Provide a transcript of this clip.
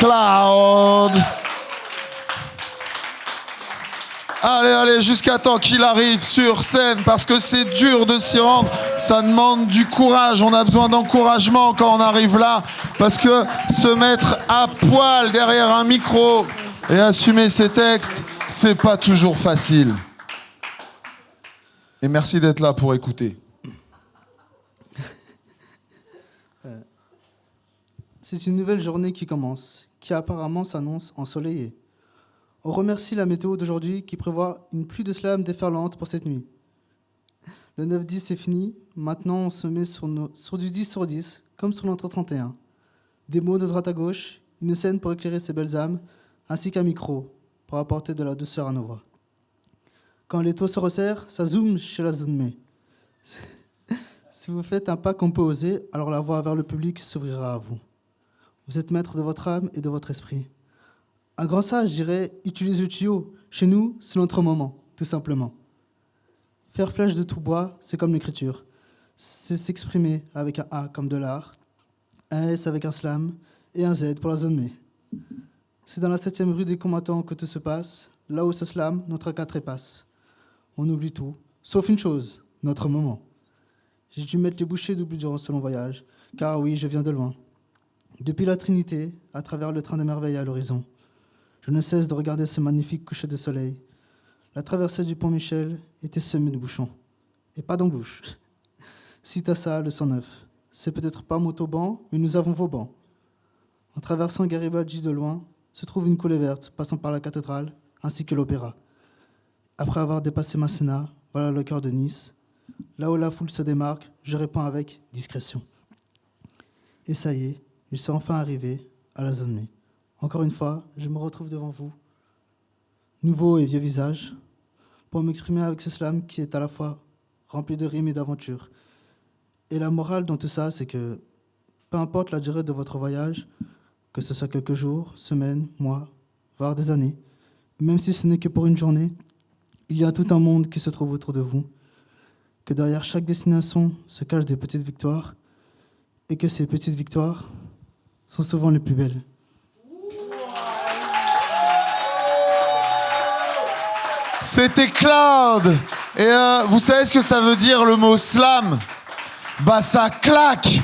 Cloud. Allez, jusqu'à temps qu'il arrive sur scène, parce que c'est dur de s'y rendre. Ça demande du courage. On a besoin d'encouragement quand on arrive là, parce que se mettre à poil derrière un micro et assumer ses textes, c'est pas toujours facile. Et merci d'être là pour écouter. C'est une nouvelle journée qui commence, qui apparemment s'annonce ensoleillée. On remercie la météo d'aujourd'hui qui prévoit une pluie de slam déferlante pour cette nuit. Le 9-10 c'est fini, maintenant on se met sur du 10 sur 10, comme sur l'entre 31. Des mots de droite à gauche, une scène pour éclairer ces belles âmes, ainsi qu'un micro pour apporter de la douceur à nos voix. Quand les taux se resserrent, ça zoome chez la zoomée. Si vous faites un pas qu'on peut oser, alors la voie vers le public s'ouvrira à vous. Vous êtes maître de votre âme et de votre esprit. Un grand sage dirait, utilise le tuyau. Chez nous, c'est notre moment, tout simplement. Faire flèche de tout bois, c'est comme l'écriture. C'est s'exprimer avec un A comme de l'art, un S avec un slam et un Z pour la zone mai. C'est dans la 7e rue des combattants que tout se passe. Là où ce slam, notre AK trépasse. On oublie tout, sauf une chose, notre moment. J'ai dû mettre les bouchées d'oubli durant ce long voyage, car oui, je viens de loin. Depuis la Trinité, à travers le train des merveilles à l'horizon, je ne cesse de regarder ce magnifique coucher de soleil. La traversée du pont Michel était semée de bouchons, et pas d'embouche. Cite à ça le 109. C'est peut-être pas Montauban, mais nous avons Vauban. En traversant Garibaldi de loin, se trouve une coulée verte passant par la cathédrale, ainsi que l'opéra. Après avoir dépassé Masséna, voilà le cœur de Nice. Là où la foule se démarque, je réponds avec discrétion. Et ça y est, je suis enfin arrivé à la zone mai. Encore une fois, je me retrouve devant vous, nouveau et vieux visage, pour m'exprimer avec ce slam qui est à la fois rempli de rimes et d'aventures. Et la morale dans tout ça, c'est que peu importe la durée de votre voyage, que ce soit quelques jours, semaines, mois, voire des années, même si ce n'est que pour une journée, il y a tout un monde qui se trouve autour de vous, que derrière chaque destination se cachent des petites victoires, et que ces petites victoires sont souvent les plus belles. C'était Cloud. Et vous savez ce que ça veut dire le mot slam ? Bah ça claque.